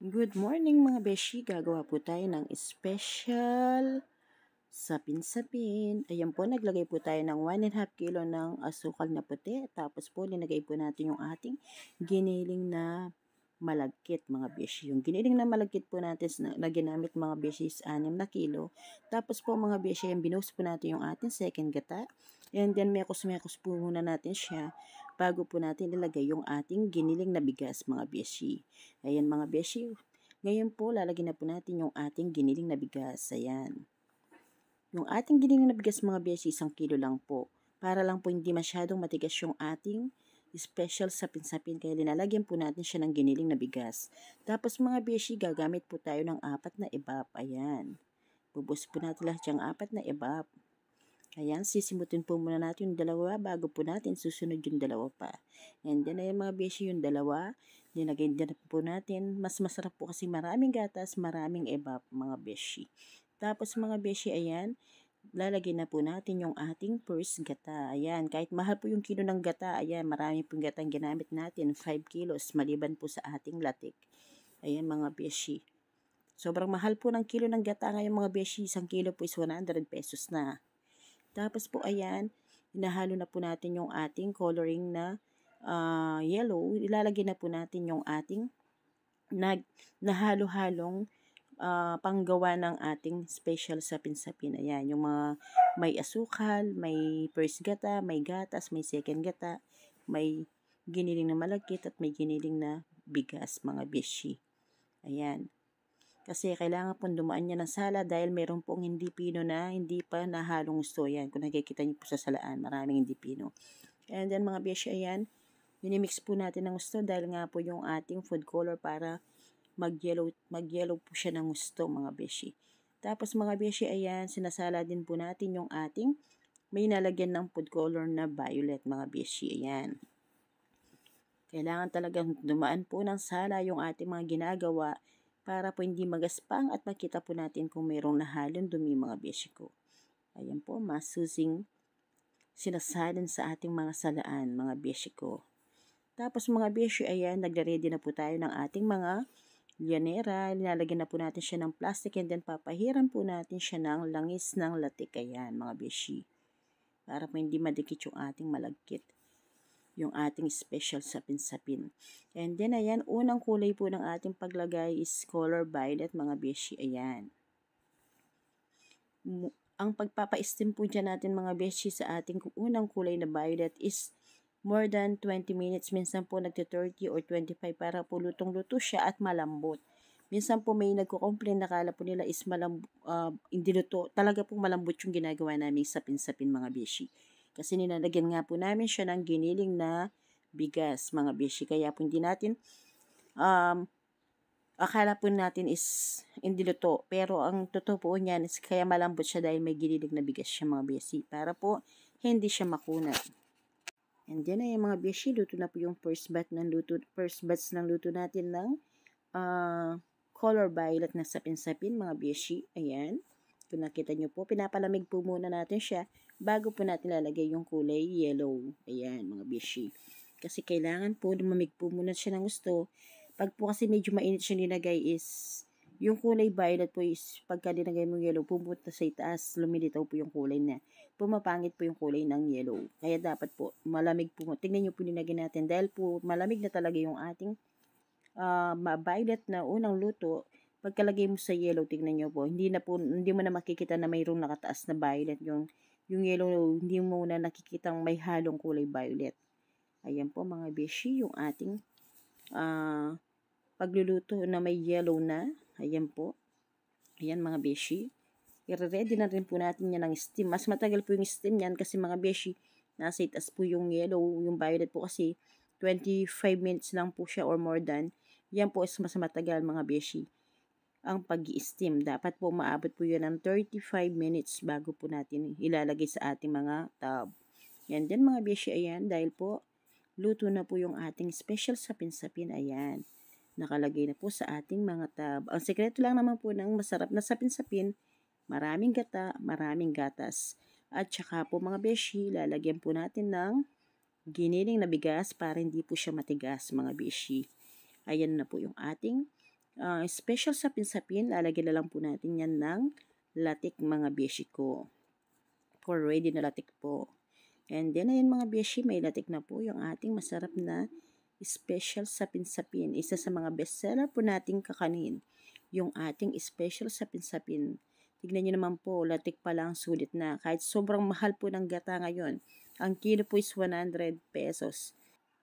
Good morning mga beshi, gagawa po tayo ng special sapin-sapin. Ayan po, naglagay po tayo ng 1.5 kilo ng asukal na puti. Tapos po, linagay po natin yung ating giniling na malagkit mga beshi. Yung giniling na malagkit po natin na ginamit mga beshi is 6 na kilo. Tapos po mga beshi, binuhos po natin yung ating second gata. And then mekos-mekos po muna natin siya bago po natin ilagay yung ating giniling na bigas mga beshi. Ayan mga beshi. Ngayon po, lalagyan na po natin yung ating giniling na bigas. Ayan. Yung ating giniling na bigas mga beshi, 1 kilo lang po. Para lang po hindi masyadong matigas yung ating special sapin-sapin. Kaya linalagyan po natin siya ng giniling na bigas. Tapos mga beshi, gagamit po tayo ng 4 na ebap. Ayan. Bubos po natin lahat yung 4 na ebap. Ayan, sisimutin po muna natin yung dalawa bago po natin susunod yung dalawa pa. And then, ayan mga beshi, yung dalawa, linagay din po natin. Mas masarap po kasi maraming gatas, maraming ebap mga beshi. Tapos mga beshi, ayan, lalagay na po natin yung ating first gata. Ayan, kahit mahal po yung kilo ng gata, ayan, marami pong gatang ginamit natin, 5 kilos, maliban po sa ating latik. Ayan mga beshi. Sobrang mahal po ng kilo ng gata ngayon mga beshi, 1 kilo po is 100 pesos na. Tapos po ayan, hinahalo na po natin yung ating coloring na yellow. Ilalagay na po natin yung ating nahalo-halong panggawa ng ating special sapin-sapin. Ayan, yung mga may asukal, may first gata, may gatas, may second gata, may giniling na malagkit at may giniling na bigas mga beshi. Ayan. Kasi kailangan pong dumaan niya ng sala dahil meron pong hindi pino na hindi pa nahalong gusto. Yan, kung nakikita niyo po sa salaan, maraming hindi pino. And then mga beshi, ayan, minimix po natin ng gusto dahil nga po yung ating food color para mag-yellow po siya ng gusto mga beshi. Tapos mga beshi, ayan, sinasala din po natin yung ating may nalagyan ng food color na violet mga beshi. Ayan. Kailangan talagang dumaan po ng sala yung ating mga ginagawa para po hindi magaspang at makita po natin kung mayroong nahalong dumi mga beshi ko. Ayan po, masusing sinasalin sa ating mga salaan mga beshi ko. Tapos mga beshi, ayan, nagre-ready na po tayo ng ating mga lyanera. Linalagyan na po natin siya ng plastic and then papahiran po natin siya ng langis ng latik. Ayan mga beshi. Para po hindi madikit yung ating malagkit. Yung ating special sapin-sapin. And then, ayan, unang kulay po ng ating paglagay is color violet, mga beshi. Ayan. Ang pagpapa-steam po dyan natin, mga beshi, sa ating unang kulay na violet is more than 20 minutes. Minsan po nagte-30 or 25 para po lutong-luto siya at malambot. Minsan po may nagko-complain na kala po nila is hindi luto. Talaga pong malambot yung ginagawa namin sapin-sapin, mga beshi. Kasi nilalagyan nga po namin siya ng giniling na bigas, mga beshi. Kaya po hindi natin, akala po natin is hindi luto. Pero ang totoo po niyan is kaya malambot siya dahil may giniling na bigas siya, mga beshi. Para po hindi siya makunat. And then ay mga beshi, luto na po yung first batch ng luto natin ng color violet na sapin-sapin, mga beshi. Ayan. Kung nakita nyo po, pinapalamig po muna natin siya bago po natin lalagay yung kulay yellow. Ayan, mga beshi. Kasi kailangan po lumamig po muna siya ng gusto. Pag po kasi medyo mainit siya nilagay is, yung kulay violet po is, pagka nilagay mo yellow, pumunta sa itaas, lumilitaw po yung kulay na. Pumapangit po yung kulay ng yellow. Kaya dapat po, malamig po. Tingnan nyo po nilagay natin. Dahil po, malamig na talaga yung ating violet na unang luto. Pagkalagay mo sa yellow, tingnan nyo po, hindi mo na makikita na mayroong nakataas na violet. Yung yellow, hindi mo na nakikitang may halong kulay violet. Ayan po mga beshi, yung ating pagluluto na may yellow na. Ayan po. Ayan mga beshi. I-ready na rin po natin yan ng steam. Mas matagal po yung steam yan kasi mga beshi, nasa itaas po yung yellow, yung violet po kasi 25 minutes lang po siya or more than. Yan po is mas matagal mga beshi. Ang pag-i-steam. Dapat po maabot po yun ng 35 minutes bago po natin ilalagay sa ating mga tub. Yan din mga beshi, ayan, dahil po luto na po yung ating special sapin-sapin, ayan. Nakalagay na po sa ating mga tub. Ang sekreto lang naman po ng masarap na sapin-sapin, maraming gata, maraming gatas. At saka po mga beshi, lalagyan po natin ng giniling na bigas para hindi po siya matigas mga beshi. Ayan na po yung ating Special sapin-sapin, lalagyan na lang po natin yan ng latik mga beshi ko. For ready na latik po. And then, ayan mga beshi, may latik na po yung ating masarap na special sapin-sapin. Isa sa mga bestseller po nating kakanin, yung ating special sapin-sapin. Tignan nyo naman po, latik pa lang sulit na. Kahit sobrang mahal po ng gata ngayon, ang kilo po is 100 pesos.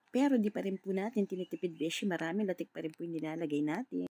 Pero di pa rin po natin tinitipid beshi, maraming latik pa rin po yung nilalagay natin.